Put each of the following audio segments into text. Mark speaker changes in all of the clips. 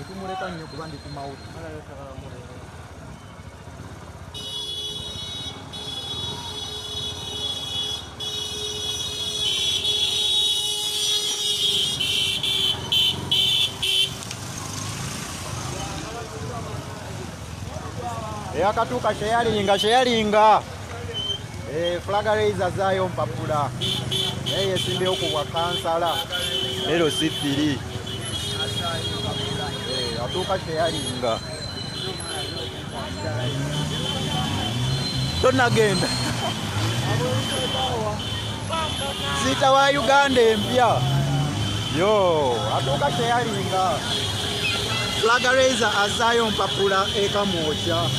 Speaker 1: Tukumuleka nnyo kuba ndi ku mawuti. Akatuuka sharinga flag raiser zaayo mpapula naye yesimbyeo ku bwa kansala LC3 atuuka sharinga tonagenda zita wa Uganda empya yo atuuka sharinga flag raiser azaayo mpapula ekamwocha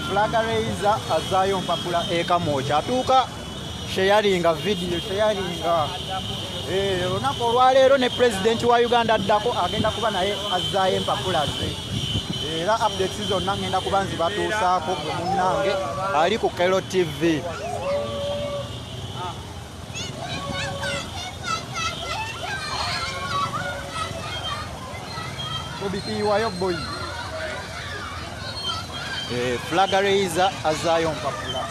Speaker 1: flag raiser azaayo mpapula ekamwocha atuuka sharinga video sharinga olunaku olwaleero ne president wa Uganda addako agenda kuba naye azaayo empapula ze era updates zonna ngenda kuba nzibatuusaako gwe munnange ali ku Kelo TV. Bobi wayo boy flag raiser azaayo mpapula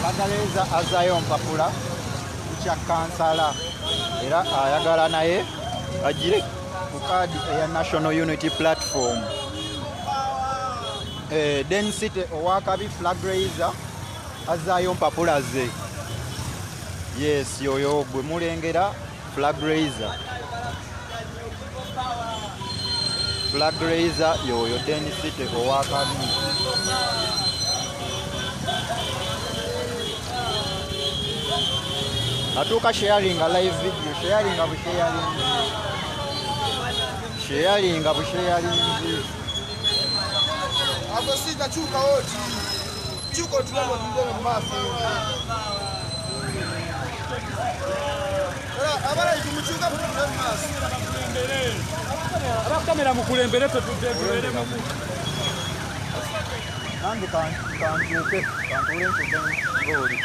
Speaker 1: Bagaleza azaayo mpapula kya kansala era ayagala naye agire ku kaadi eya National Unity Platform. Density owakabi flag raiser azaayo mpapula ze. Yes, yoyo gwe mulengera flag raiser yoyo density owakabi atuuka sharing live video sharing
Speaker 2: Abasita chuka wote. Chuko tulalo ndele mbafu. Abara ikumuchuka ndele mbafu.
Speaker 1: Aba kamera mukulembere tutembere mu. Nange kantuke ngoli.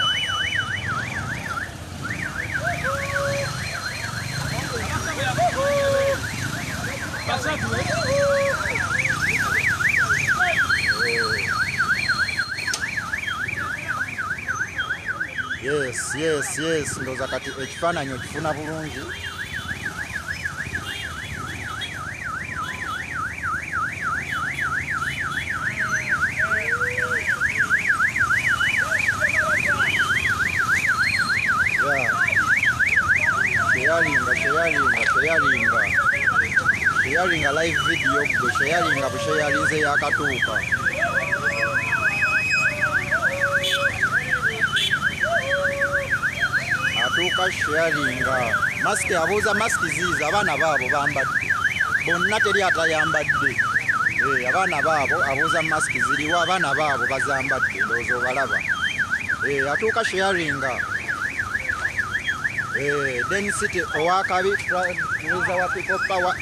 Speaker 1: Yes ndoza kati ekifaananyi okifuna bulungi. Sharinga live video gwe sharinga bushayalinze yakatuuka. Atuuka sharinga maski abuuza maski ziiza abaana baabo bambadde bonna teri atayambadde. Abaana baabo abuuza maski ziriwo abaana baabo bazambadde ndowooza obalaba. Atuuka sharinga density owakabi raiser wa people power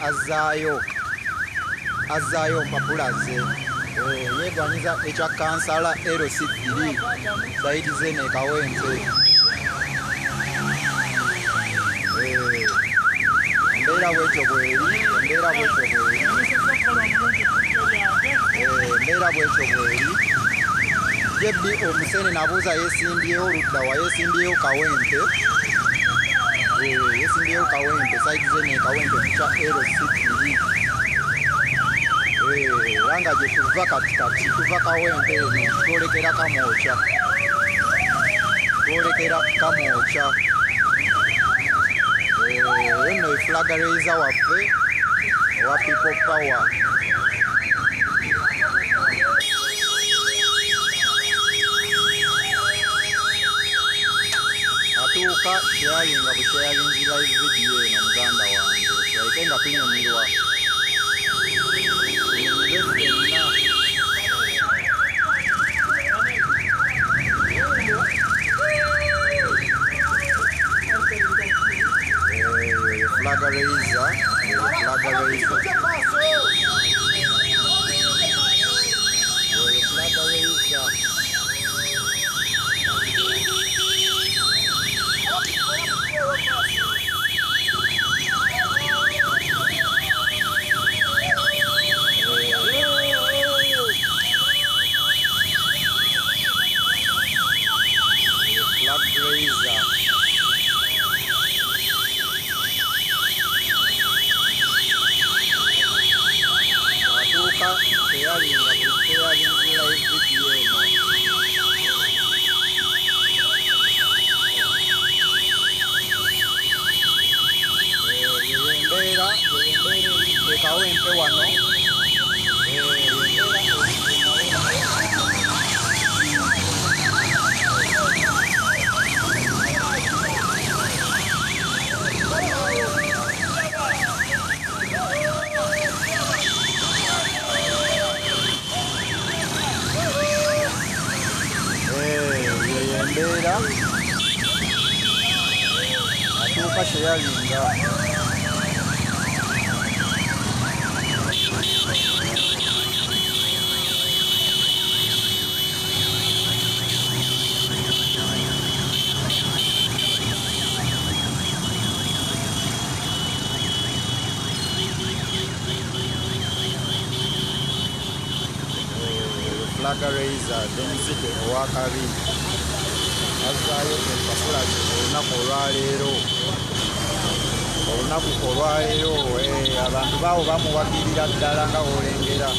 Speaker 1: azaayo mpapula ze. Yeeganyiza ekya kansala LC3 saidi ze ne Kawenze. Embeera bwekyo bweri Jebbi omusene nabuuza yeesimbyewo ludda wa yeesimbyewo Kawente. Yeesimbyewo Kawente saidi ze ne Kawente kya LC3. Ranga gye tuva katikati tuva Kawente eno twolekera Kamwocha. Eno flag raiser waffe owa people power. Atuuka sharinga busharinzi live video eno muganda wange tulaike nga tunyumirwa. sheyalinga atuuka sheyalinga flag raiser Dennisite owakabi azaayo empapula olunaku olwaleero abantu baawo bamuwagirira ddala nga olengera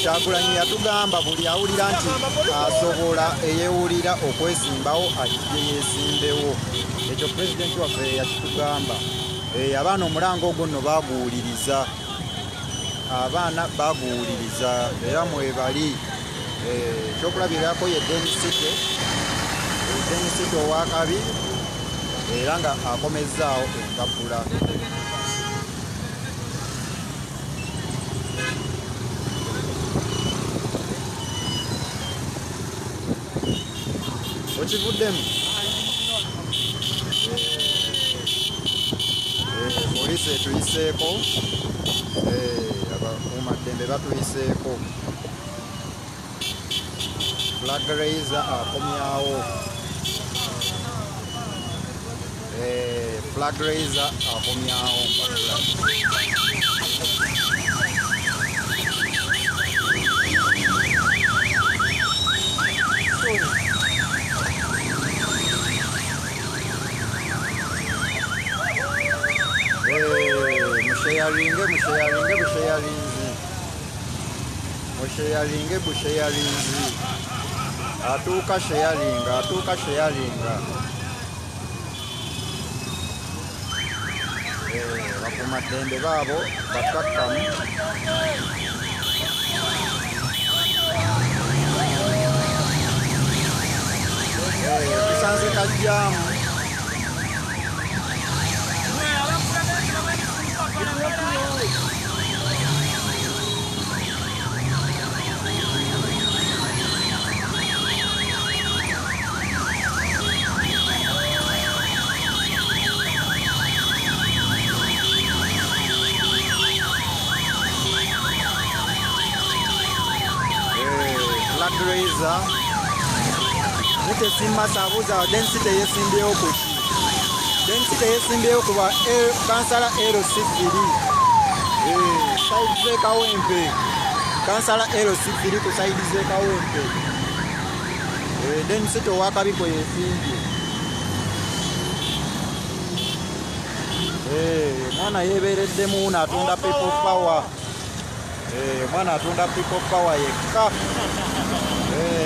Speaker 1: Kyagulanyi yatugamba buli awulira nti asobola eyeewulira okwesimbawo ajje yeesimbewo. Ekyo pulezidenti waffe yakitugamba. Abaana omulango ogwo nno baaguwuliriza. Abaana baaguwuliriza era mwebali. Ekyokulabirako ye Dennisite owakabi era nga akomezzaawo empapula. Okivuddemu? Poliisi etuyiseeko, abakuumaddembe batuyiseeko. Flag raiser akomyawo. Flag raiser akomyawo mpapula. Musheyalinge busheyalinzi atuuka sheyalinga bakuumaddembe baabo bakakkamu. Tusanze kajjaamu. Flag raiser mutesimasa abuuza Dennisite yeesimbyewo ku ki? Dennisite yeesimbyewo ku kansala LC3 saidi z'ekawempe. Kansala LC3 ku saidi z'ekawempe. Dennisite owakabi kwe yeesimbye. Mwana yeebeereddemu n'atunda people power. Mwana atunda people power yekka.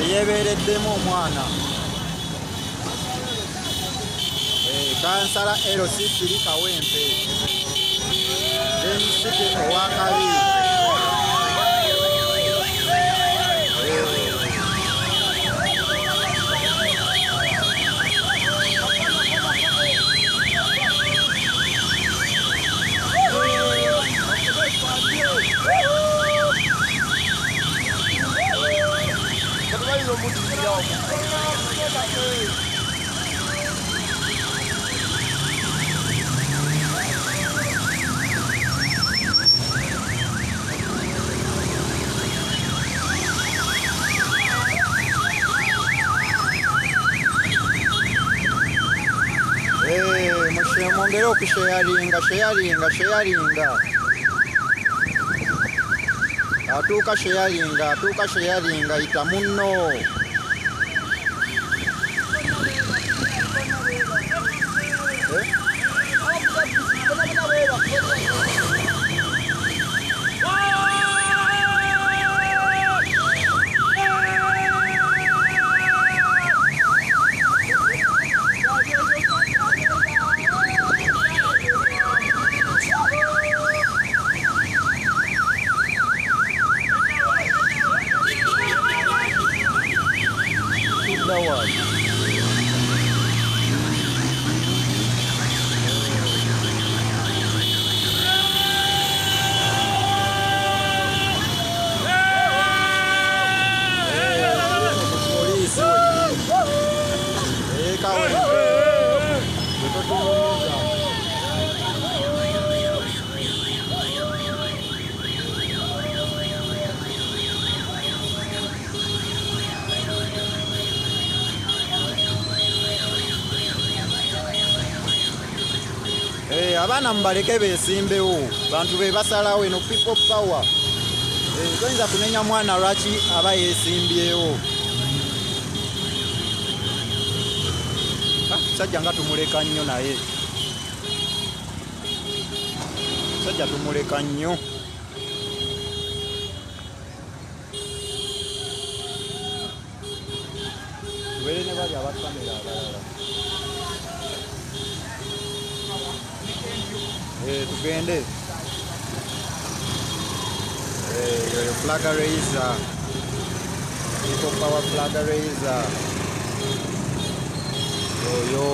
Speaker 1: Yeebeereddemu omwana. Kansala LC3 Kawempe. Dennisite owakabi. Mwongere okusheyalinga. Atuuka sheyalinga yita munno. abaana mubaleke beesimbewo bantu be basalawo eno people power toyinza kunenya mwana lwaki aba yeesimbyewo sajja nga tumuleka nnyo naye sajja tumuleka nnyo tubeere ne bali abakamera abalala tugende yoyo flag raiser people power flag raiser yoyo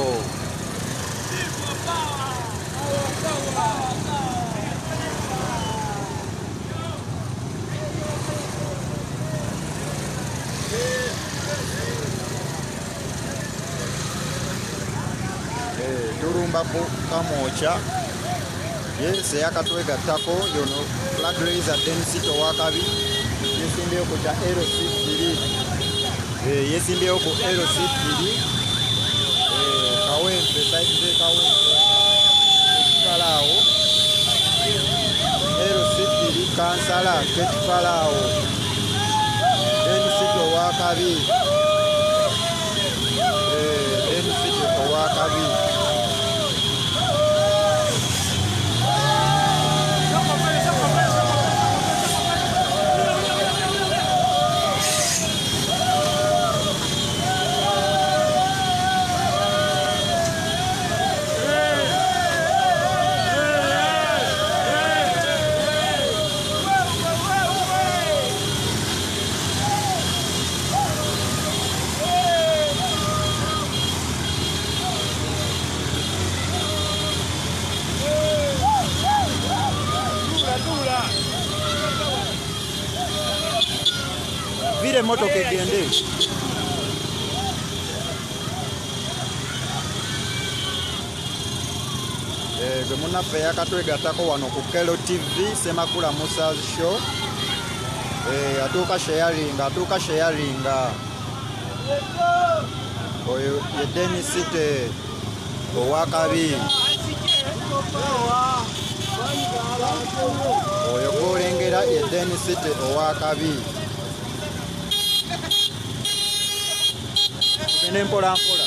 Speaker 1: tulumba ku Kamwokya yese yakatwegattako yono flag raiser density owakabi yesimbyeo ku kya LC3 yesimbyeo ku LC3 Kawempe saize Kawempe ekifalaawo LC3 kansala kekifalaawo density owakabi density owakabi vile motoka egende gwe munaffe yakatwegattako wano ku Kelo TV Semakula Musa's show atuuka sharinga oyo ye Denisite owakabi oyo gwolengera ye Denisite owakabi tugende mpola mpola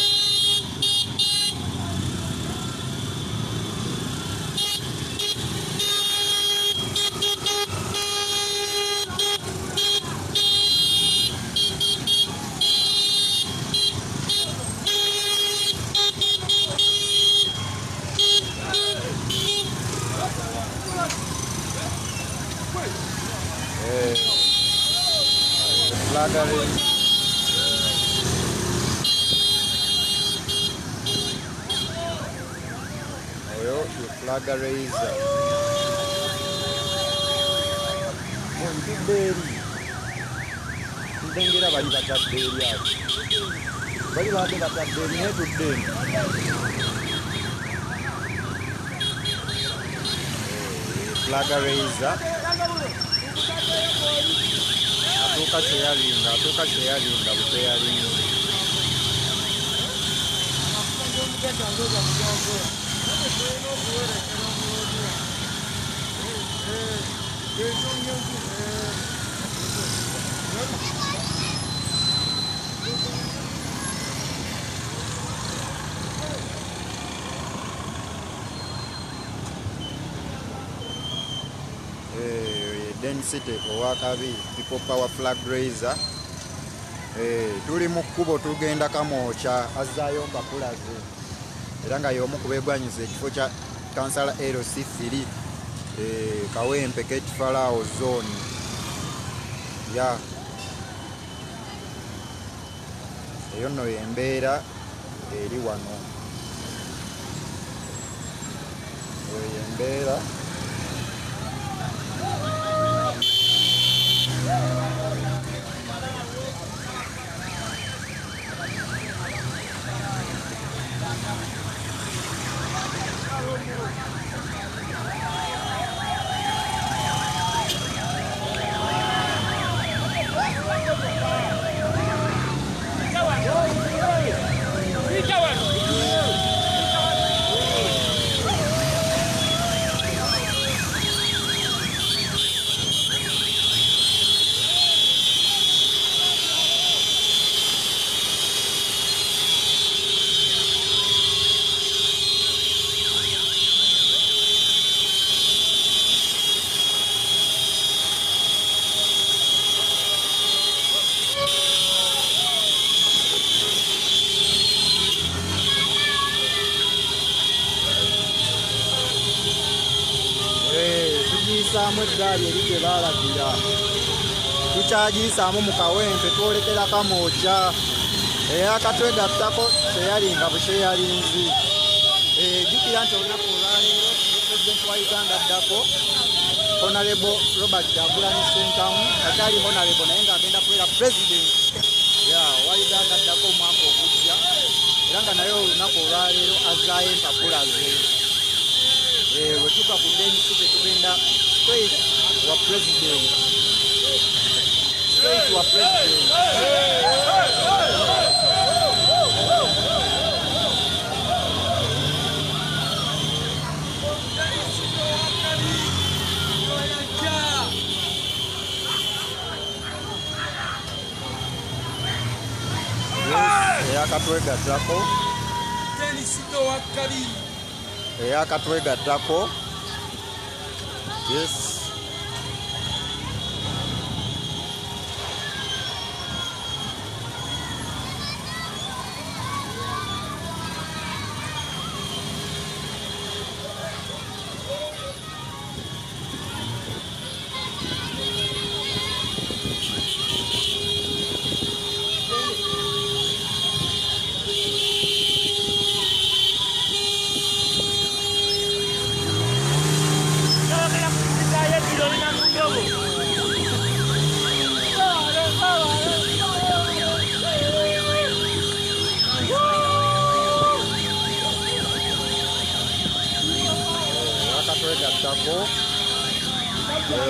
Speaker 1: oyo flag raiser ntudde eri ndengera bali batadde eri awo bali baate batadde eri naye tudde eri flag raiser atuuka kyeyalinga buteyalinga Density owakabi people power flag raiser tuli mu kkubo tugenda Kamwokya azaayo mpapulaze era nga y'omu ku beegwanyiza ekifo kya kansala LC3 Kawempe Ketifalaawo zone ya eyo nno yembeera eri wano eyo yembeera tukyagiyisaamu eggaali eri gye baalagira, tukyagiyisaamu mu kawempe twolekera Kamooja. Eyakatwegattako kyeyalinga bukyeyalinzi. Jjukira nti olunaku olwaleero pulezidenti wa Uganda addako Honorable Robert Kyagulanyi Ssentamu akyali honorable naye ng'agenda kubeera pulezidenti wa Uganda addako omwaka ogujja, era nga naye olunaku olwaleero azzaayo empapula ze. Bwe tuva ku DNC tugenda straight wa pulezidenti. Eyakatwegattako yes.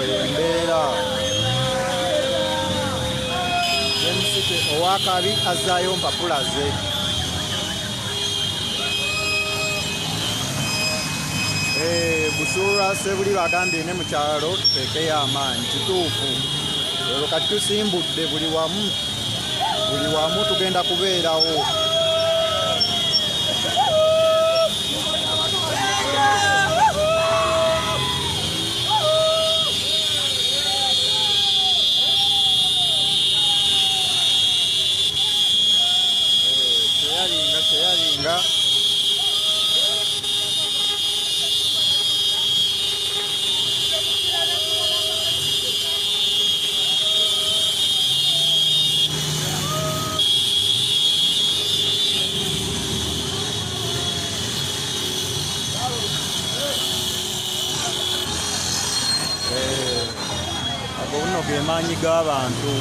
Speaker 1: Embeera Jemusite owakabi azzaayo mpapula ze. Busuulwa Sebuli bagambye ne mu kyalo tuteekeyo amaanyi. Kituufu, olwo kati tusimbudde buli wamu tugenda kubeerawo. Kyeyalinga ago nno ge maanyi g'abantu,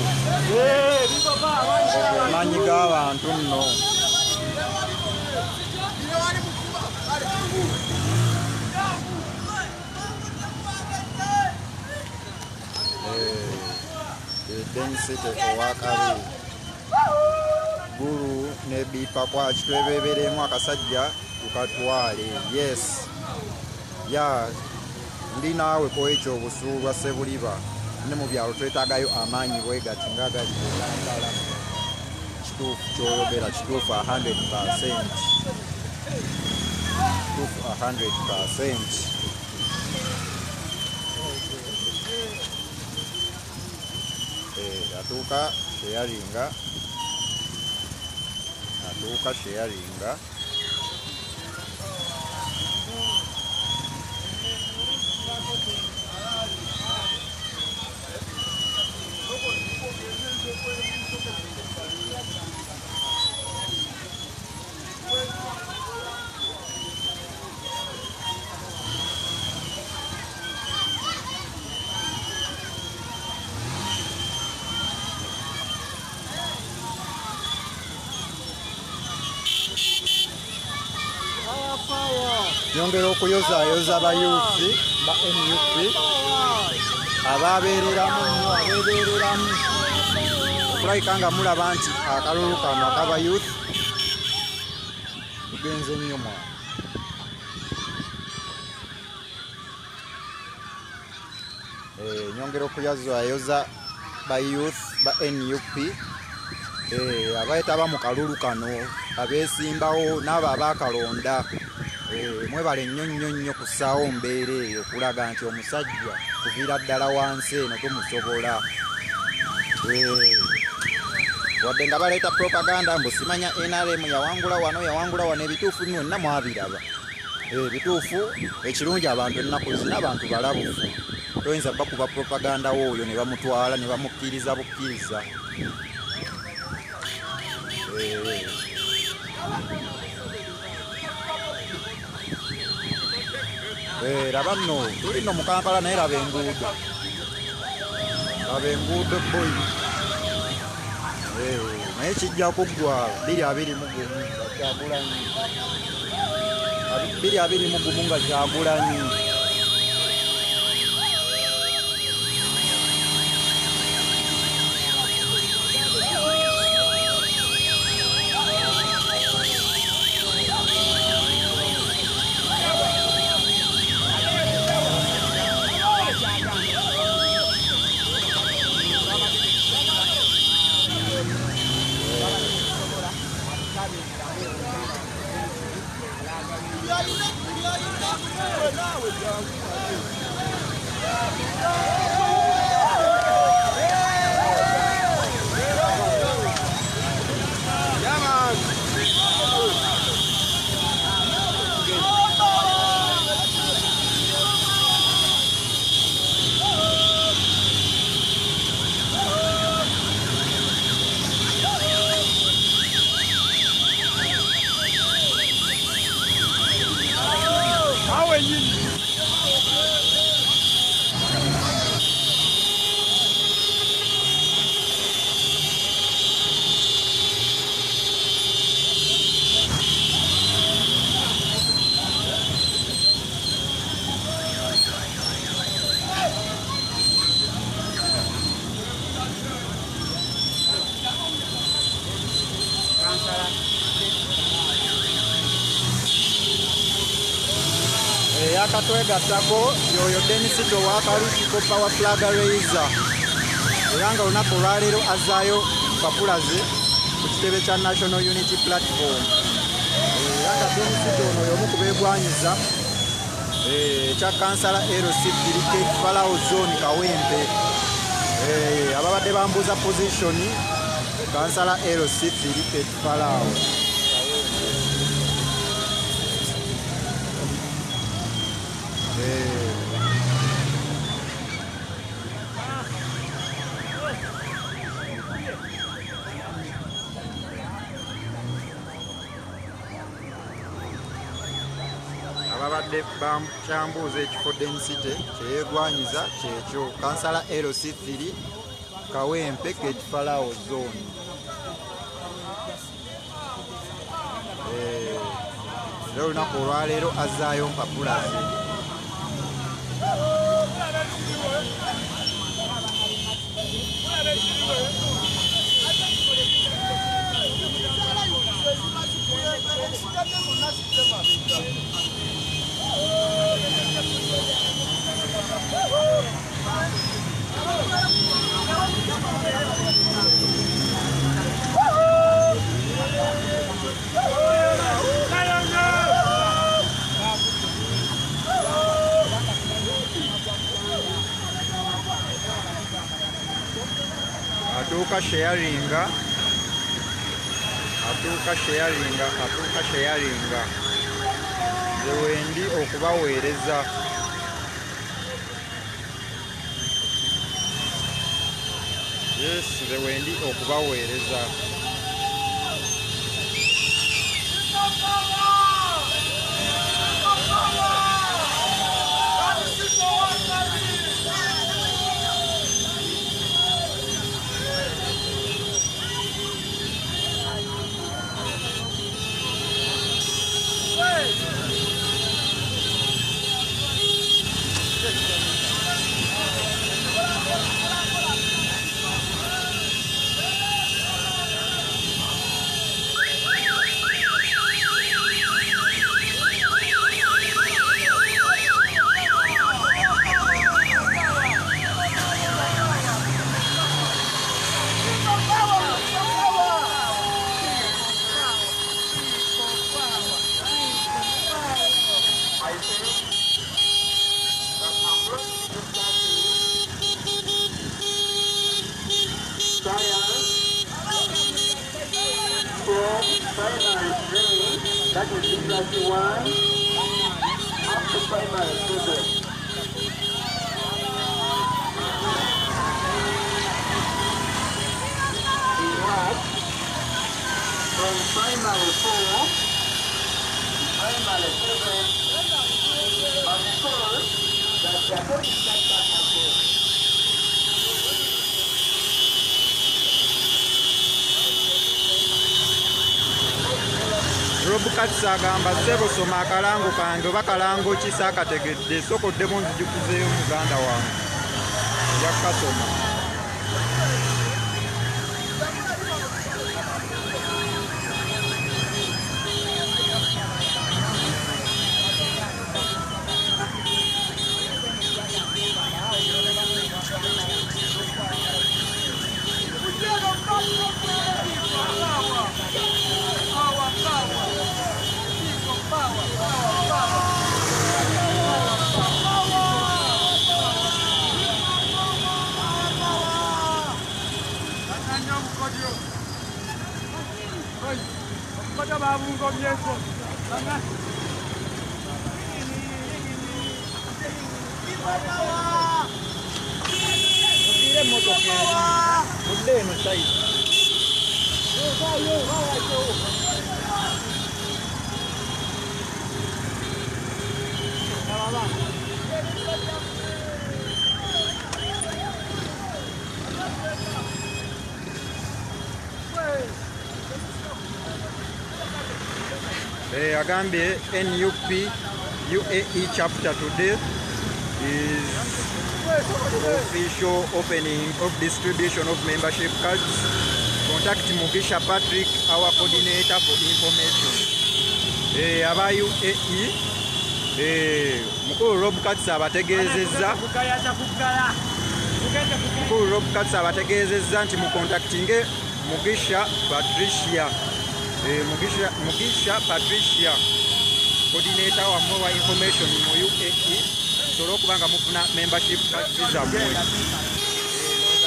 Speaker 1: maanyi g'abantu nno. Jemusite owakabi gulu ne bipa kwaki twebeberemu akasajja tukatwale. Yes ya ndi naawe ko ekyo obusuulwa Sebuliba ne mu byalo twetaagayo amaanyi bwe gati nga gali kulangala. Kituufu kyoyogera, kituufu 100%, kituufu 100%. Atuuka kyeyalinga, atuuka kyeyalinga. Yongera okuyozaayoza bayuusi ba N.U.P ababeereramu nnyo, abeebeereramu okulabika nga mulaba nti akalulu kano akabayuusi tugenze nnyo mwana. Nyongera okuyozaayoza bayuusi ba N.U.P abayetaba mu kalulu kano, abeesimbawo n'abo abaakalonda. Mwebale nnyo kussaawo mbeera eyo okulaga nti omusajja kuviira ddala wansi eno tumusobola. Wadde nga baleeta propaganda mbu simanya NRM yawangula wano, ebituufu byonna mwabiraba. Ebituufu ekirungi abantu ennaku zino abantu balabufu. toyinza bakuba propaganda wooyo ne bamutwala ne bamukkiriza bukkiriza. Laba nno tuli nno mu Kampala naye laba enguudo boy. Naye kijja kuggwa 2-21 nga Kyagulanyi. Akatwegattako yoyo Denisito w'akaluutiko Power Flag Raiser era nga olunaku olwaleero azzaayo mpapula ze ku kitebe kya National Unity Platform. Era nga Denisito ono y'omu ku beegwanyiza ekya kansala LC Kate Farao Zone Kawempe. Ababadde bambuuza positioni kansala LC Kate Farao. Ababadde bakyambuuza ekifo Denisite kyeyeegwanyiza kyekyo kansala LC3 Kawempe Kate Farao Zone. Era olunaku olwaleero azzaayo mpapula ze. Atuuka sharinga nze wendi okubaweereza. Yes, nze wendi okubaweereza.
Speaker 3: That is G+1 up to primary 7.
Speaker 1: Robukatsi agamba ssebo soma akalango kange oba kalango ki saakategedde sokoddemu nzijjukizeeyo muganda wange yakasoma. Mugire emmotoka mudde eno sayidi. Agambye N.U.P UAE chapter today is official opening of distribution of membership cards. Contact Mugisha Patrick, our coordinator for information. Aba UAE mukulu Robukatsi abategeezezza nti mukontaktinge Mugisha Patricia. Mugisha Patricia, coordinator wammwe wa information mu UAE, sobola okuba nga mufuna membership cards zammwe.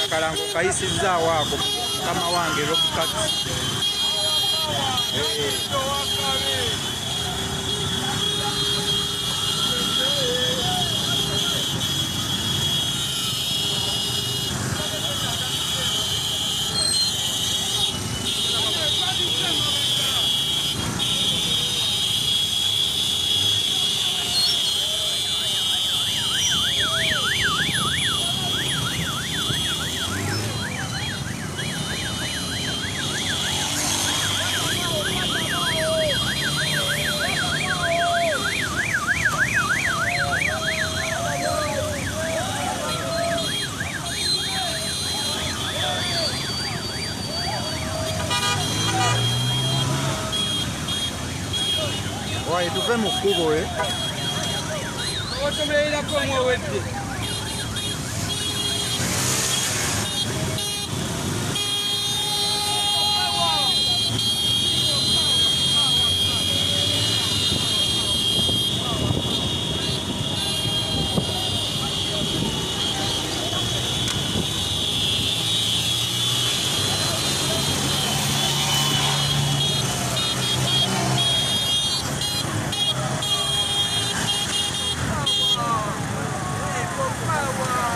Speaker 1: Akalango kayisizzaawo ako mukama wange Robukatsi. Wayi tuve mu kkubo otomererako omwewedde.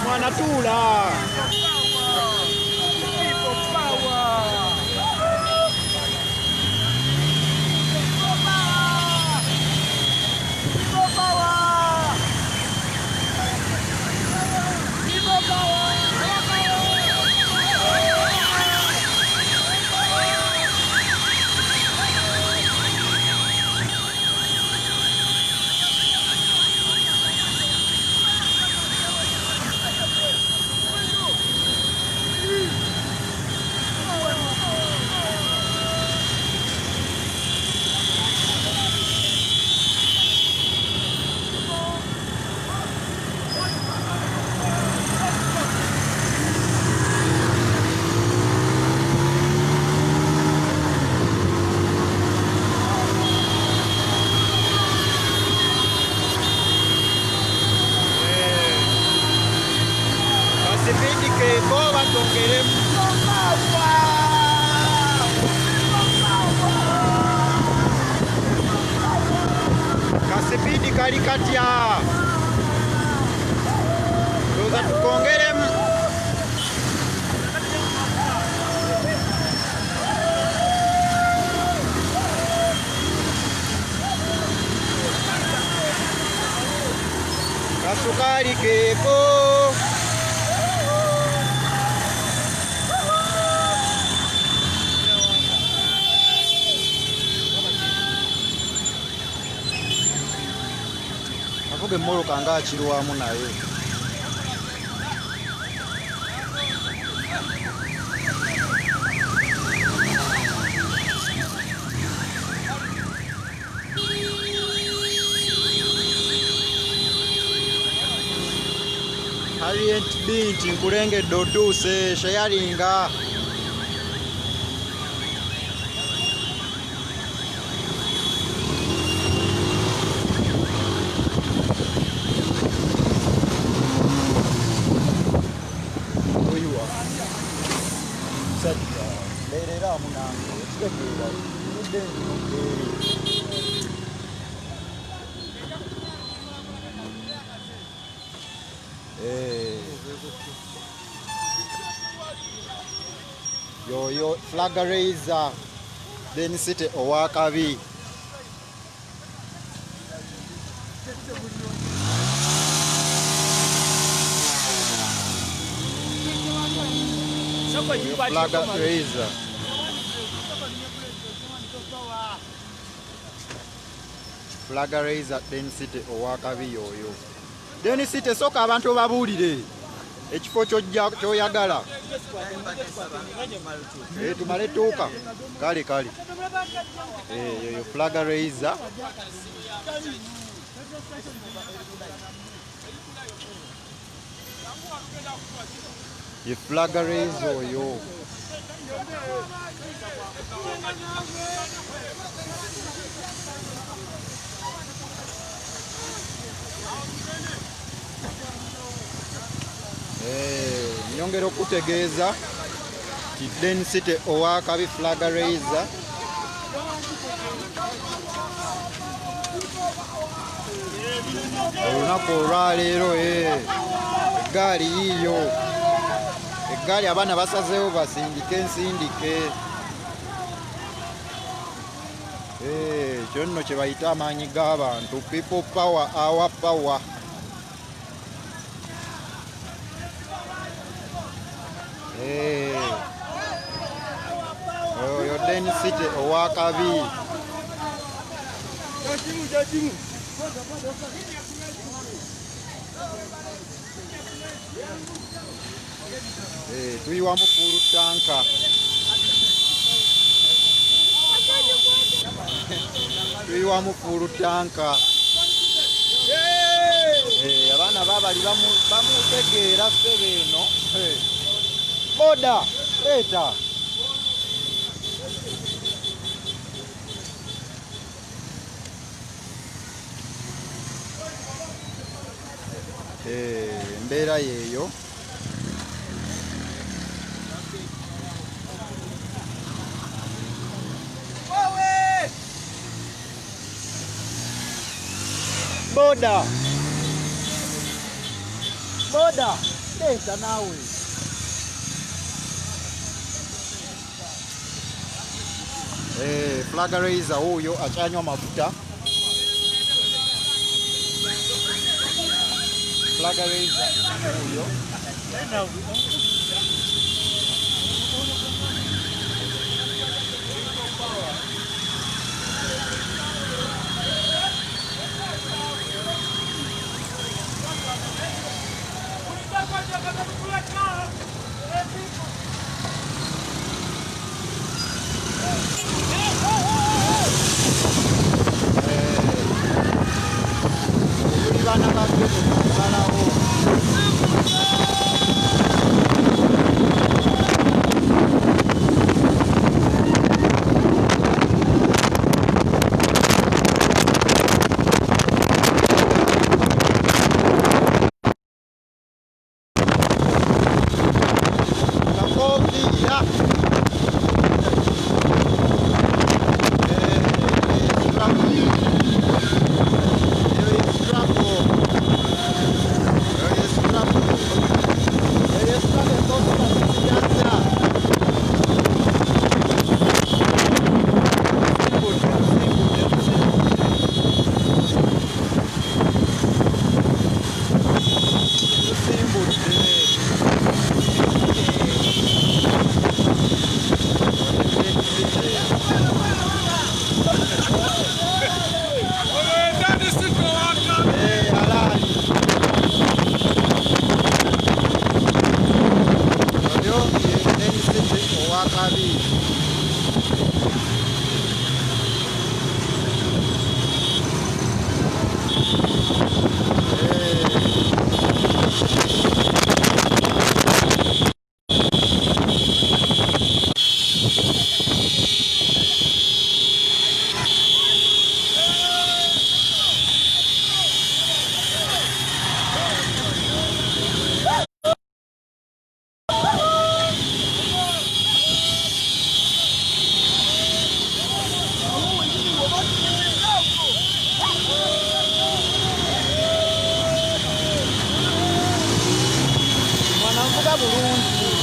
Speaker 1: Mwana tula. Kasipidi kali katya. Tuza tukongeremu. kasukali keeko. Avuga emmoloka ng'akirwamu naye. Harriet Binti nkulengedde otuuse sheyalinga. Oyuwa sajja leerera munange kitegeera mudde nmubeeri. Yoyo flag raiser then city owakabi. Flag raiser. Flag raiser then city owakabi yoyo. Then city soka abantu babuulire ekifo ky'oyagala. Tumale tuuka kale kale. Yoyo flag raiser. Ye flag raiser oyo. Nyongera okutegeeza Kidden City owakabi flag raiser. Olunaku olwaleero eggaali yiiyo. Eggaali abaana basazeewo basindike ensindike. Ekyo nno kye bayita amaanyi g'abantu. People power, our power. Oyo Den City owakabi. Tuyiwamu full tanka. Tuyiwamu full tanka. Abaana babali bamutegeera ssebe eno. Boda leeta. Embeera yeeyo. Boda. Boda leeta naawe. Flag raiser huyo achanywa mafuta. Flag raiser huyo. Mpulira bulungi.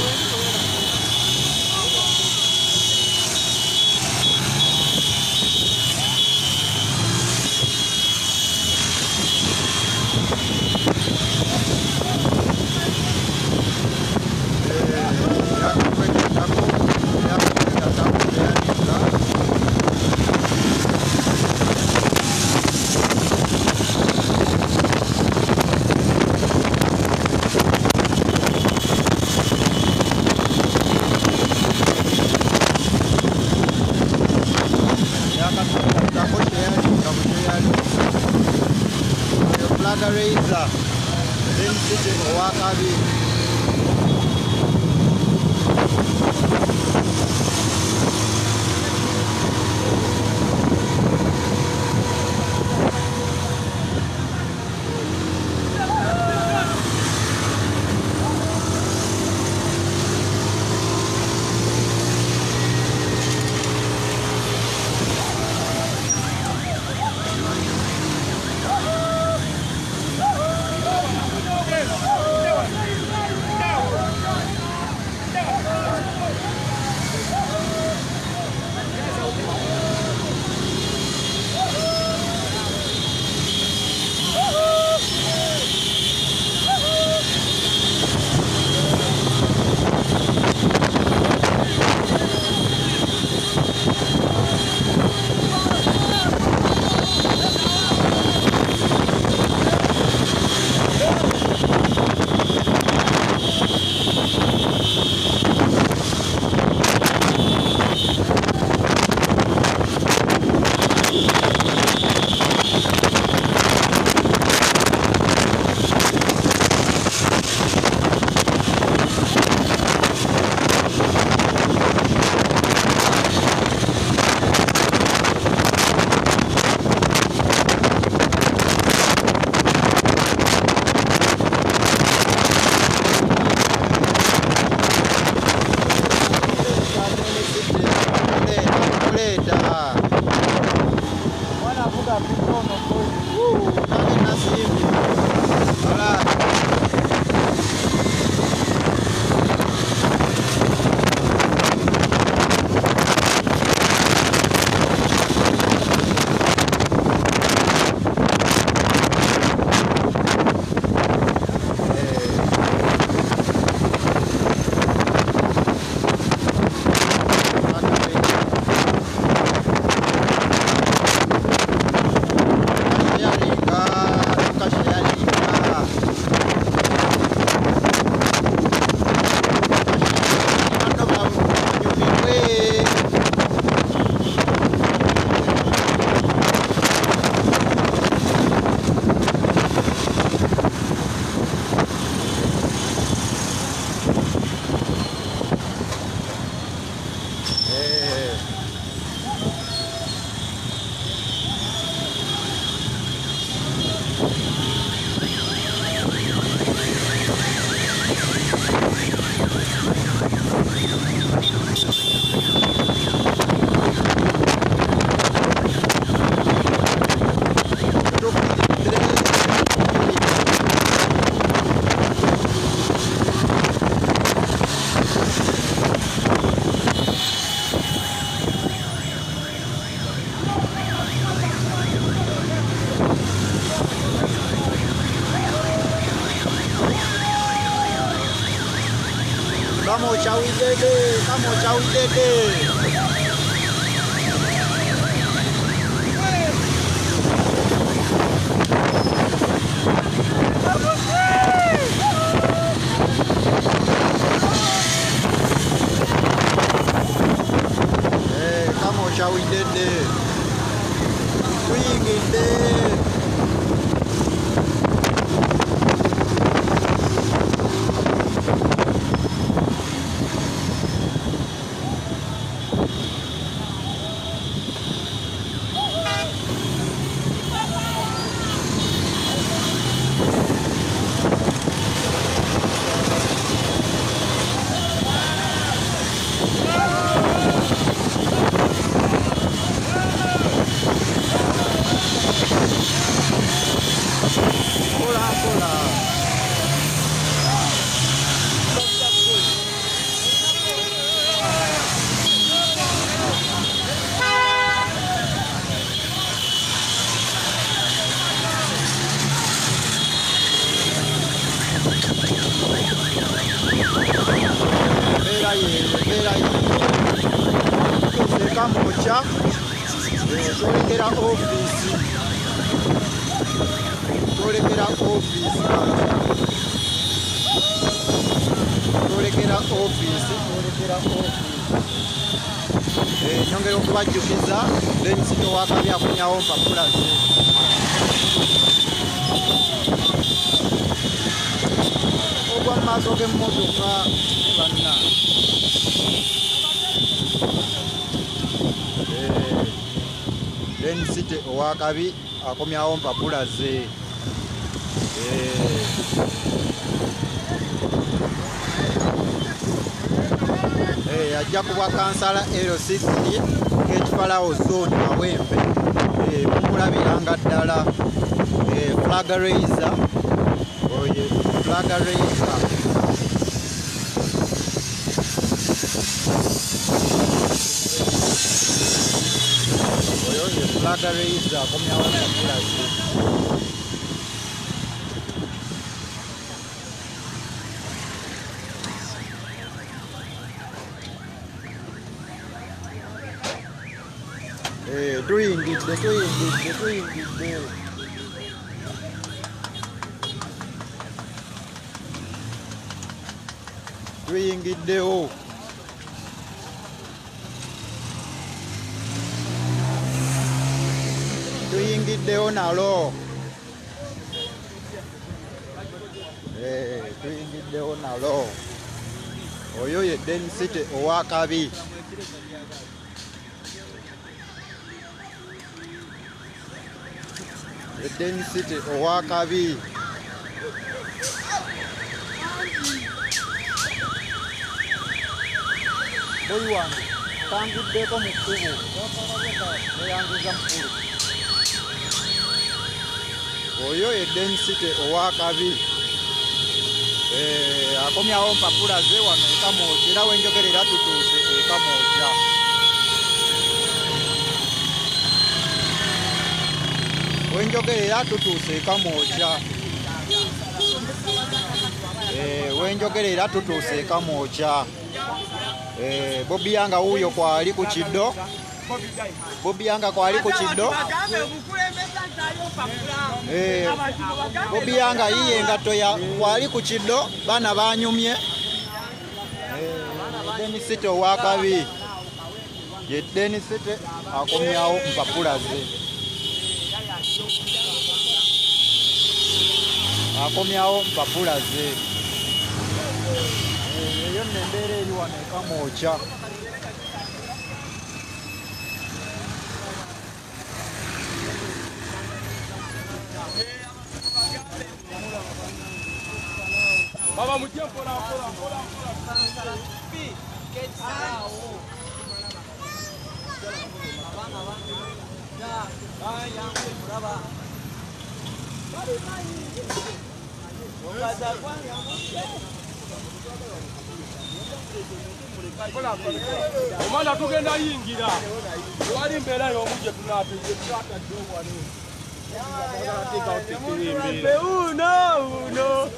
Speaker 1: Raiser, then sitting Wakabi. Vamos, chau y dede, vamos, chau y dede. Vamos, chau y dede. Swing it there. Kamwokya twolekera ofiisi nyongera okubajjukiza Benisito Owakabi afunyawo mpapula ze. Ogwa mu maaso g'emmotoka banna Benisito Owakabi akomyawo mpapula ze. Ajja ku bwa kansala LCC ng'ekifalawo zone Mawembe mumulabiranga ddala flag raiser oyo ye flag raiser akomyawo mpapula ze. Tuyingiddewo. Tuyingiddewo nalo. Tuyingiddewo nalo. Oyo ye Benisito Owakabi. Benisito Owakabi. Boyi wange tanguddeko mu kkubo neyanguza mukulu. Oyo ye Benisito Owakabi akomyawo mpapula ze wano e Kamwokya era wenjogerera tutuuse e Kamwokya. Wenjogerera tutuuse e Kamwokya. Wenjogerera tutuuse e Kamwokya. Bobi yanga wuyo kwali ku kiddo. Bobi yanga kwali ku kiddo. Bobi yanga yiye engatto ya kwali ku kiddo bana banyumye. Benisito Owakabi ye Benisito akomyawo mpapula ze. Akomyawo mpapula ze. Eyo nembeera eri wano e Kamwokya.
Speaker 2: Baba mujye mpola mpola. Omwana tugenda yingira wali mbeera y'omujje uno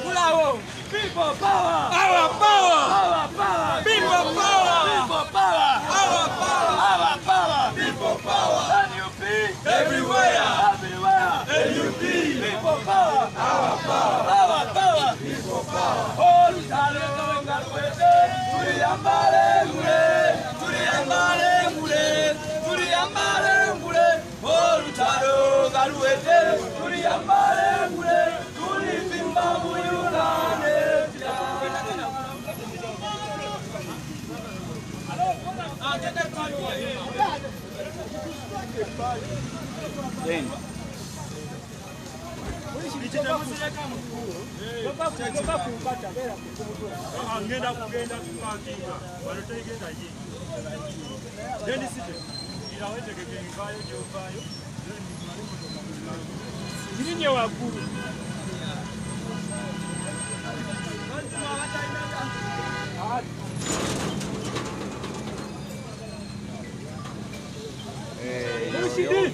Speaker 2: Gulawo! People power! Our power! Our power! People power! People power! Our power! Our power! People power! N.U.P. Everywhere! Everywhere! N.U.P. People power! Our power! Our power! People power! All Talonga Kwete! Tuliyambale ngule! Tuliyambale ngule! Tuliyambale ngule! All Talonga Kwete! Tuliyambale ngule!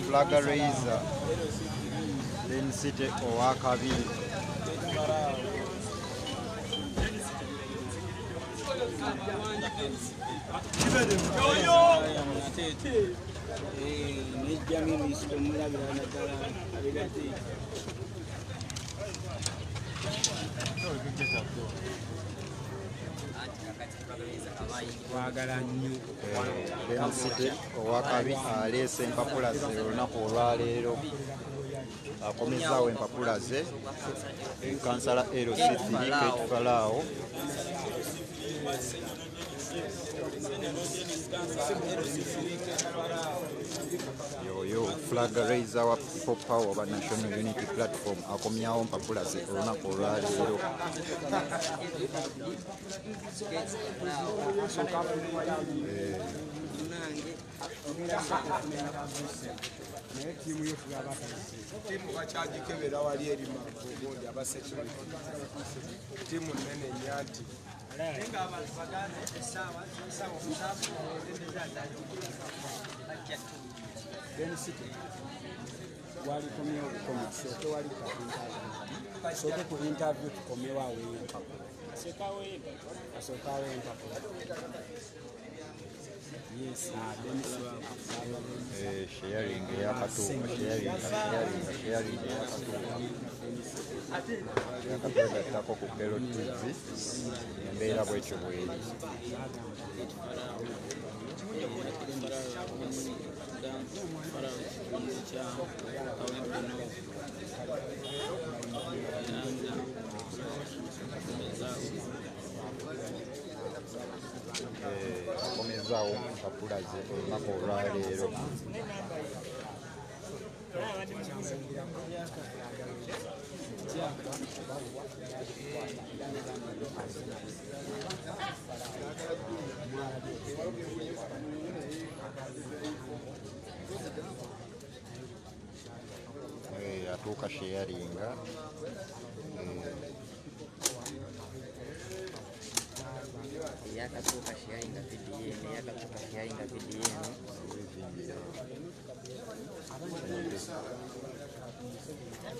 Speaker 1: Flag raiser Benisito Owakabi. City owakabi aleese empapula ze olunaku olwaleero akomezaawo empapula ze kansala LC3 Kate Falao yoyo flag raiser wa People Power ba National Unity Platform akomyawo empapula ze olunaku olwaleero
Speaker 2: timu bachagikebera wali eri magogondi abasecurity timu nene nyati
Speaker 4: walikomye obukomisi tewali soke ku interview tukomewo asookawo empapula
Speaker 1: sharing yakatuuka sharing yakatuuka ku Kero TV embeera bwekyo bweri akomezaawo empapula ze olunaku olwaleero atuuka sharinga
Speaker 5: yakatuuka sharinga VDN yakatuuka sharinga VDN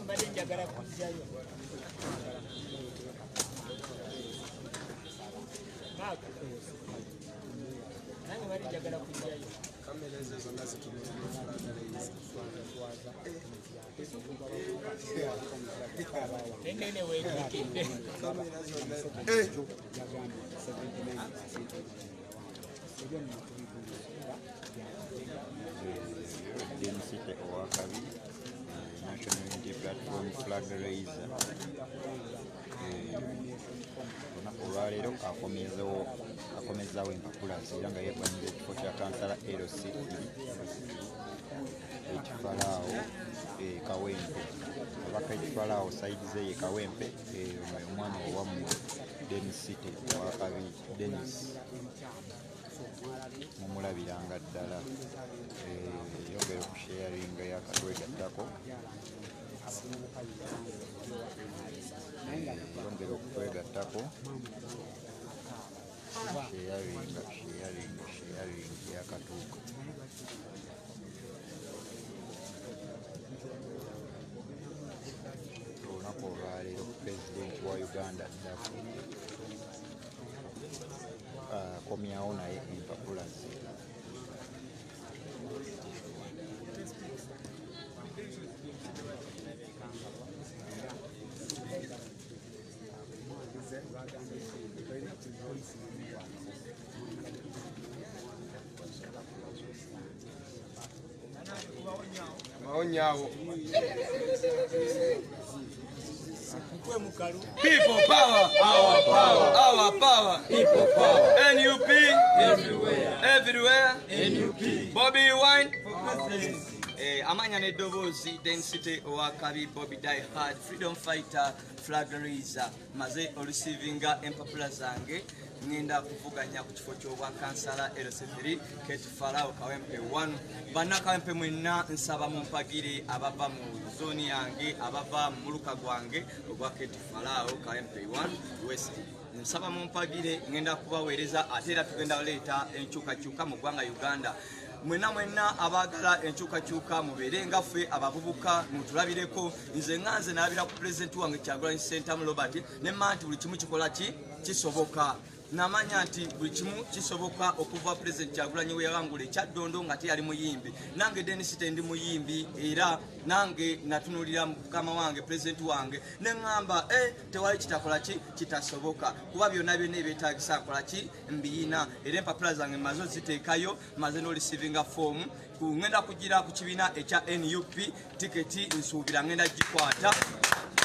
Speaker 5: mbadde njagala kujjayo nange mbadde njagala kujjayo
Speaker 2: kamera ezo zonna
Speaker 5: nene weekikidde
Speaker 2: kamera zonna
Speaker 1: City owakabi National Unity Platform flag raiser olunaku olwaleero akomezaawo empapula ze era nga yeegwanyiza ekifo kya kansala LC3 ekifalaawo Kawempe abaka ekifalaawo saidi ze ye Kawempe omwana owamu City owakabi Dennis mumulabiranga ddala yongera okusharinga yakatwegattako yongera okutwegattako sharing yakatuuka olunaku olwaleero pulezidenti wa Uganda ddako akomyawo naye empapula ze
Speaker 2: maonyawo
Speaker 6: People power, our power, our power. People power. N.U.P. everywhere. N.U.P. Bobi wine. Amanya ne dobozi density owakabi Bobi die hard freedom fighter flag raiser maze receiving empapula zange ngenda kuvuganya ku kifo ky'obwa kansala LC3 Kate Falao Kawempe 1 bana Kawempe mwenna nsaba mu mpagire abava mu zoni yange abava mu luka gwange obwa Kate Falao Kawempe 1 West nsaba mu mpagire ngenda kubaweereza ate era tugenda leeta enkyukakyuka mu ggwanga Uganda mwenna abagala enkyukakyuka mubeere nga ffe abavubuka mutulabireko nze nalabira ku pulezidenti wange Kyagulanyi Ssentamu Robert ne mmanti buli kimu kikola kisoboka namanya nti buli kimu kisoboka okuva President Kyagulanyi we yawangula ekyaddondo nga teyali muyimbi. Nange Denisite ndi muyimbi era nange natunulira mukama wange President wange ne ngamba tewali kitakola kitasoboka kuba byonna ebyetaagisa nkola mbiyina era empapula zange mazo ziteekayo maze no receiving form ngenda kugira ku kibiina ekya N.U.P tiketi nsuubira ngenda gikwata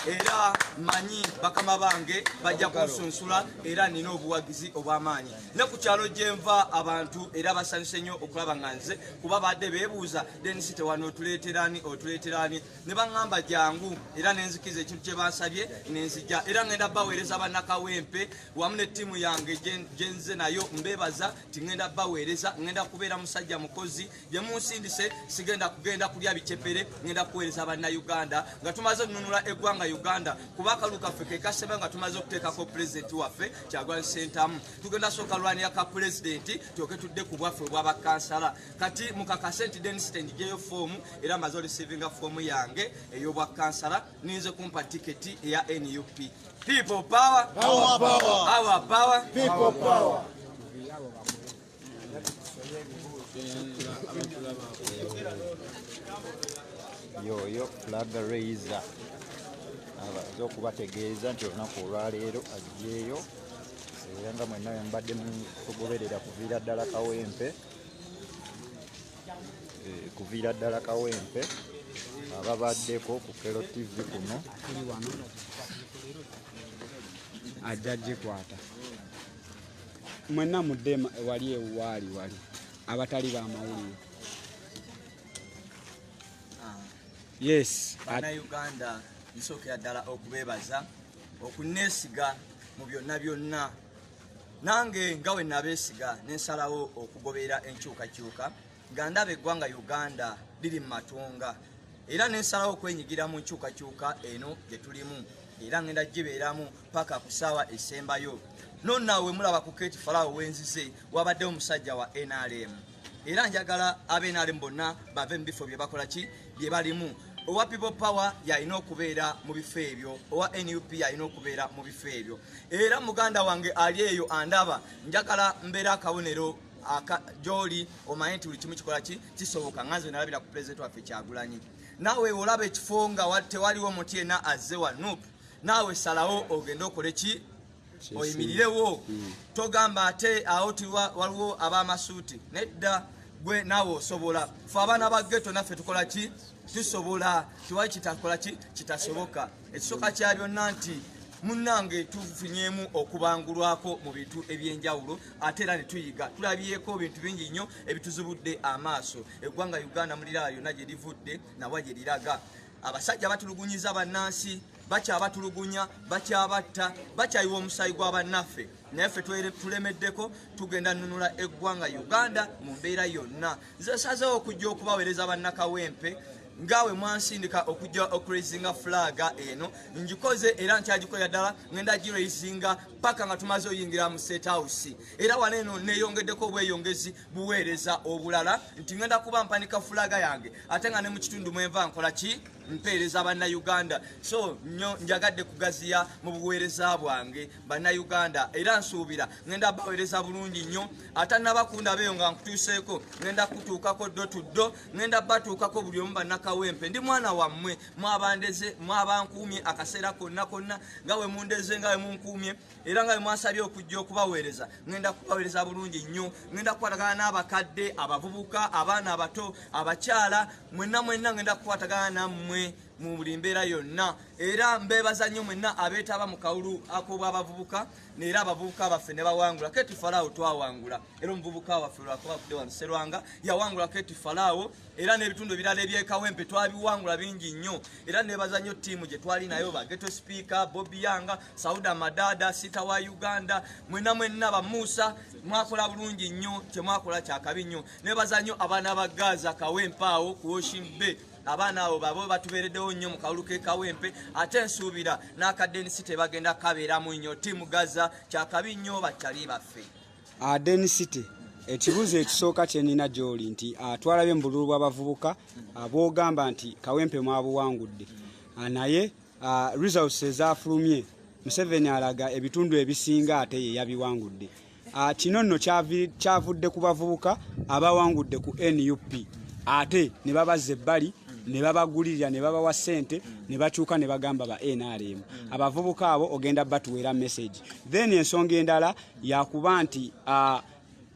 Speaker 6: era manyi bakama bange bajja kunsunsula era nina obuwagizi obw'amaanyi ne ku kyalo gyenva abantu era basanyuse nnyo okulaba nga nze kuba badde beebuuza Denisite wano otuleeterani ne baŋŋamba jangu era nenzikiriza ekintu kye bansabye nenzija era ngenda baweereza bannakawempe wamu ne ttiimu yange gyenze nayo mbeebaza ti ngenda baweereza ngenda kubeera musajja mukozi gye munsindise sigenda kugenda kulya bicepere ngenda kuweereza bannayuganda nga tumaze okununula eggwanga Uganda kuba akalu kaffe ke kasebe nga tumaze okuteekako President waffe Kyagulanyi Ssentamu tugenda sooka lwanira ka President tyoke tudde ku bwaffe obwabakansala kati mukakase nti Denisite njigeyo foomu era maze receiving form yange ey'obwakansala ninze kumpa tiketi eya N.U.P. People power,
Speaker 2: Our power.
Speaker 6: our power.
Speaker 2: People power.
Speaker 1: Yoyo flag raiser abazo kubategeeza nti olunaku olwaleero aggyeyo era nga mwenna mbadde mukugoberera kuviira ddala kawempe ababaddeko ku Kero TV kuno
Speaker 4: ajja gikwata mwenna mudde wali ewaali abatali b'amawulire. Yes,
Speaker 6: Bannayuganda nsookera ddala okubeebaza okuneesiga mu byonna nange nga we nabeesiga nensalawo okugoberera enkyukakyuka nga ndaba eggwanga Uganda liri mu matonga era nensalawo okwenyigira mu nkyukakyuka eno gye tulimu era ngenda gibeeramu paka ku ssaawa esembayo nonnaawe mulaba ku Kate Farao wenzize wabaddewo omusajja wa NRM era njagala ab'NRM bonna bave mu bifo bye bakola bye balimu. Owa people power yalina okubeera mu bifo ebyo, owa N.U.P yalina okubeera mu bifo ebyo era muganda wange ali eyo andaba njagala mbeera akabonero gy'oli omanye nti buli kimu kikola kisoboka nganze nalabira ku President waffe Kyagulanyi naawe olaba ekifo nga tewaliwo omuntu yenna azze wa N.U.P naawe salawo ogende okole oyimirirewo togamba ate awo waliwo ab'amasuuti nedda gwe naawe osobola fe abaana ba ghetto naffe tukola tusobola tiwali kitakola kitasoboka ekisooka kya byonna nti munnange tufunyeemu okubangulwako mu bintu ebyenjawulo ate era ne tuyiga tulabyeko bintu bingi nnyo ebituzibudde amaaso eggwanga Uganda mulira yonna gye livudde nawa gye liraga abasajja batulugunyiza bannansi bakyabatulugunya bakyabatta bakyayiwa omusaayi gw'abannaffe naye ffe tulemeddeko tugenda nunula eggwanga Uganda mu mbeera yonna nze sazeewo okujja okubaweereza bannakawempe ngawe mwansindika okujja okuraisinga flaga eno njikoze era nkyagikola ddala ngenda giraisinga paka nga tumaze oyingira mu State House era wano eno neeyongeddeko obweyongezi buweereza obulala nti ngenda kuba mpanika flaga yange ate nga ne mu kitundu mwenva nkola mpeereza bannayuganda so nnyo njagadde kugaziya mu buweereza bwange bannayuganda era nsuubira ngenda baweereza bulungi nnyo ate nabakunda beeyo nga nkutuuseeko ngenda kutuukako ddo tuddo ngenda batuukako buli omu bannakawempe ndi mwana wammwe mwabandeze mwabankuumye akaseera konna nga we mundeze nga we munkuumye era nga we mwasabye okujja okubaweereza ngenda kubaweereza bulungi nnyo ngenda kukwatagana n'abakadde abavubuka abaana abato abakyala mwenna ngenda kukwatagana nammwe mu buli mbeera yonna era mbeebaza nnyo mwenna abeetaba mu kawulu ak'obw'abavubuka neera abavubuka baffe ne bawangula Kate Farao twawangula era omuvubuka waffe lwakubakudde wano Serwanga yawangula Kate Farao era n'ebitundu ebirala ebyekawempe twabiwangula bingi nnyo era neebaza nnyo ttiimu gye twali nayo bageto speaker Bobi Yanga Sauda Madada Sita wa Uganda mwenna bamuusa mwakola bulungi nnyo kyemwakola kyakabi nnyo neebaza nnyo abaana ba Gaza kawempe awo ku Ocean Bay abaana abo babo batubeereddewo nnyo mu kawulu k'ekawempe ate nsuubira n'akadenisite bagenda kabeeramu nnyo ttiimu Gaza kyakabi nnyo bakyali baffe
Speaker 4: Denisite ekibuuzo ekisooka kyenina gy'oli nti twalabye mu bululu bw'abavubuka bw'ogamba nti kawempe mwabuwangudde naye results ezafulumye Museveni alaga ebitundu ebisinga ate ye yabiwangudde. Kino nno kyavudde ku bavubuka abawangudde ku N.U.P. ate ne babazza ebbali ne babagulirira ne babawa ssente ne bakyuka ne bagamba ba NRM. Abavubuka abo ogenda batuweera message. Then ensonga endala yakuba nti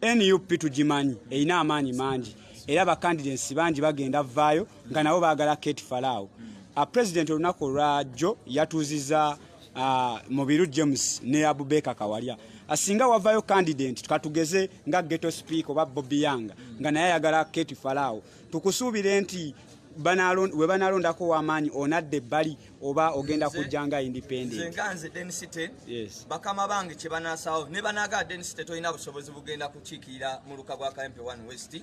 Speaker 4: N.U.P tugimanyi erina amaanyi mangi era bakandidensi bangi bagenda vaayo nga nabo baagala Kate Farao. President olunaku olwajjo yatuuziza Mubiru James ne Abubeka Kawalya. Asinga wavayo candidate tukatugeze nga ghetto speaker oba Bobi Yanga nga naye ayagala Kate Farao. Tukusuubire nti we banalondako w'amaanyi onadde ebbali oba ogenda kujjanga independent.
Speaker 6: Nze density
Speaker 4: Yes.
Speaker 6: bakama bange kye banaasawo ne banaaga density tolina busobozi bugenda kukiikirira mu luka gwa KMP1 West.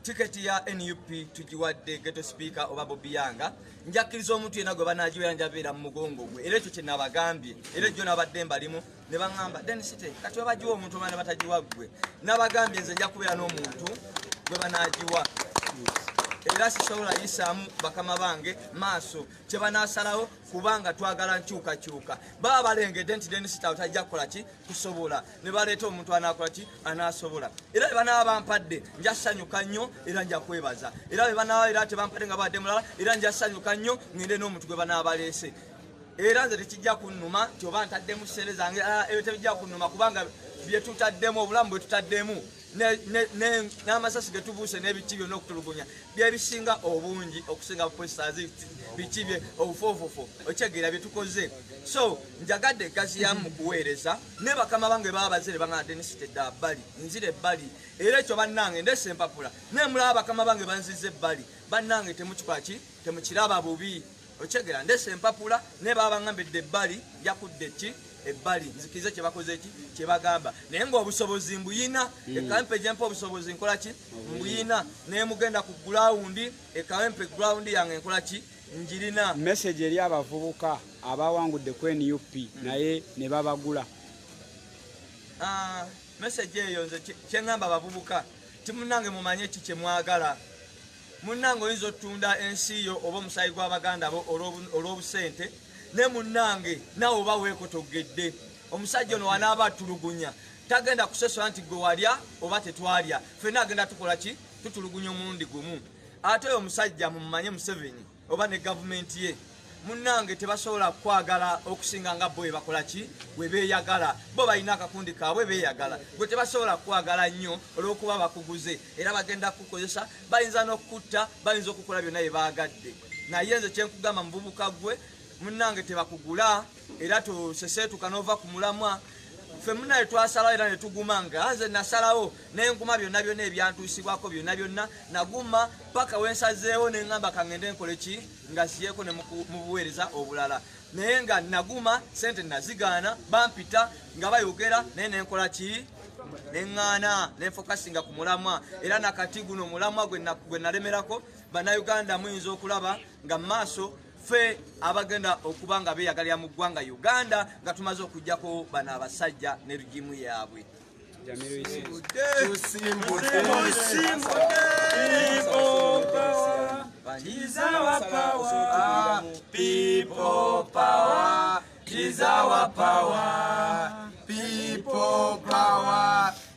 Speaker 6: Tiketi ya N.U.P tugiwadde ghetto speaker oba Bobi Yanga. Njakkiriza omuntu yenna gwe banaagiwera njabeera mu mugongo gwe. Era ekyo kye nabagambye. Era ejjo nabadde mbalimu ne baŋŋamba density kati we bagiwa omuntu omwana batagiwa ggwe. Nabagambye nze nja kubeera n'omuntu gwe banaagiwa. Era sisobola yisaamu bakama bange maaso kye banaasalawo kubanga twagala nkyukakyuka. Baba balengedde nti density tajja kukola ki kusobola ne baleeta omuntu anaakola ki anaasobola. Era bwe banaaba bampadde nja ssanyuka nnyo era nja kwebaza. Era bwe banaaba era tebampadde nga badde mulala era nja ssanyuka nnyo ngende n'omuntu gwe banaaba baleese. Era nze tekijja kunnuma nti oba ntaddemu ssere zange ebyo tebijja kunnuma kubanga bye tutaddemu obulamu bwe tutaddemu n'amasasi ge tubuuse n'ebiki byonna okutulugunya byebisinga obungi okusinga posters biki bye obufoofofo okyegeera bye tukoze. So njagadde egaziyamu mu kuweereza ne bakama bange baba bazire bangana density dda ebbali nzire ebbali era ekyo bannange ndese empapula ne mulaba bakama bange banzize ebbali bannange temukikola ki temukiraba bubi okyegeera ndese empapula ne baba bangambedde ebbali yakudde ki ebbali nzikirize kye bakoze ki kye bagamba naye ng'obusobozi mbuyina ekampe gyempa obusobozi nkola ki mbuyina naye mugenda ku gulawundi ekampe gulawundi yange nkola ki njirina.
Speaker 4: Message eri abavubuka abawangudde ku N.U.P naye ne babagula.
Speaker 6: Message eyo nze kye ngamba abavubuka ti munnange mumanye ki kye mwagala. Munnange oyinza otunda ensi yo oba omusaayi gw'abaganda bo olw'obusente ne munnange nawe oba weekotogedde. Omusajja ono wanaaba atulugunya tagenda kusesola nti gwe walya oba tetwalya ffenna agenda tukola ki tutulugunya omulundi gumu. Ate oyo omusajja mumanye Museveni oba ne gavumenti ye munnange tebasobola kwagala okusinga nga bo bakola ki we beeyagala. Bo balina akakundi kaabwe beeyagala gwe tebasobola kwagala nnyo olw'okuba bakuguze era bagenda kukozesa bayinza n'okutta bayinza okukola byonna bye baagadde. Naye nze kyenkugamba muvubuka gwe munnange tebakugula era tuseseetuka n'ova ku mulamwa. Ffe munnaye twasalawo era ne tuguma nga nze nasalawo n'enkuma byonna byonna ebyantuusibwako byonna byonna naguma paka wensazeewo ne ŋŋamba kangende nkole ki nga siyeeko ne mu buweereza obulala naye nga naguma sente nazigaana bampita nga bayogera naye nenkola ki neŋŋaana nenfokasinga ku mulamwa. Era nakati guno mulamwa gwe nalemerako bannayuganda muyinza okulaba nga mu maaso ffe abagenda okuba nga beeyagalira mu ggwanga Uganda nga tumaze okujjako bano abasajja ne rugimu yaabwe.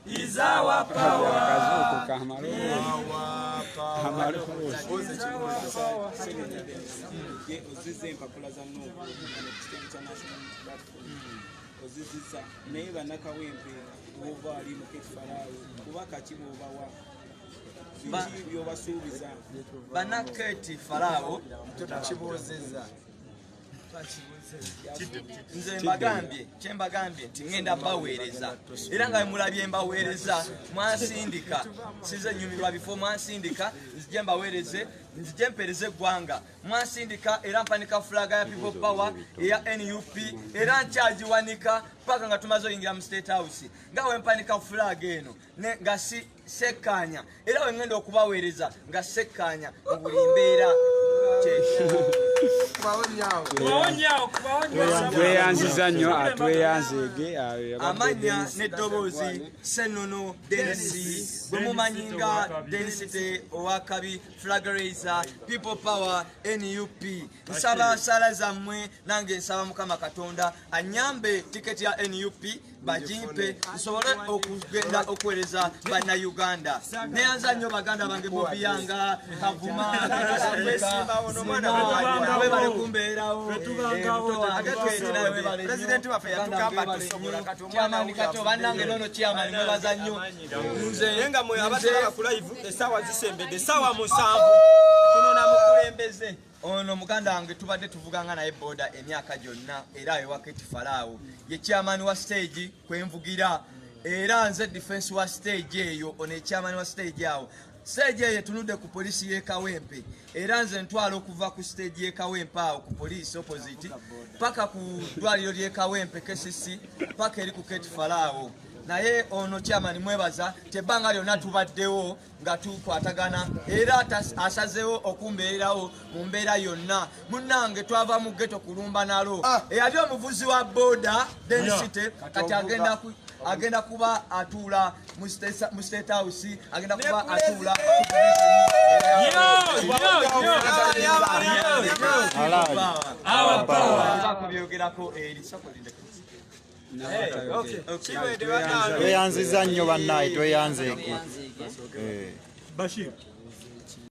Speaker 2: Is our power.
Speaker 6: Bana Kate Farao nze mbagambye nti ngenda mbaweereza era nga mulabye mbaweereza mwansindika size nyumirwa bifo mwansindika nzije mbaweereze nzije mpereze eggwanga mwansindika era mpanika fulaga ya people power eya N.U.P era nkyagiwanika paka nga tumaze oyingira mu State House nga wempanika fulaga eno nga sekkaanya era we ngenda okubaweereza nga sekkaanya mu buli mbeera.
Speaker 4: tweyanziza nnyo atweyanzeege
Speaker 6: amanya n'eddoboozi ssennono densi bwe mumanyinga density owakabi flag raiser people power NUP nsaba sala zammwe nange nsaba mukama katonda anyambe tiketi ya NUP bajimpe nsobole okugenda okuweereza bannayuganda neyanza nnyo baganda bange Bobi yanga kavuma webale kumbeerawo presidenti waffe yatugamba tusobola kyamani kato bannange nono kyamani mwebaza nnyo nze nga mwe abatala ku live essaawa zisembedde essaawa 7 tunona mukulembeze ono muganda wange tubadde tuvuganga naye boda emyaka gyonna era ewaketi falaawo ye chairman wa stage kwenvugira era nze defense wa stage eyo ono chairman wa stage awo stage eyo tunudde ku polisi ye Kawempe era nze ntwala okuva ku stage ye Kawempe awo ku police opposite paka ku dwaliro lye Kawempe KCC paka eri ku keti falaawo naye ono chairman mwebaza tebbanga lyonna tubaddewo nga tukwatagana era asazeewo okumbeerawo mu mbeera yonna munnange twava mu ghetto kulumba nalo eyali omuvuzi wa boda density kati agenda kuba atuula mu state house agenda kuba atuula kubyogerako eri
Speaker 1: tweyanziza nnyo bannaye tweyanzeeko.
Speaker 7: Bashir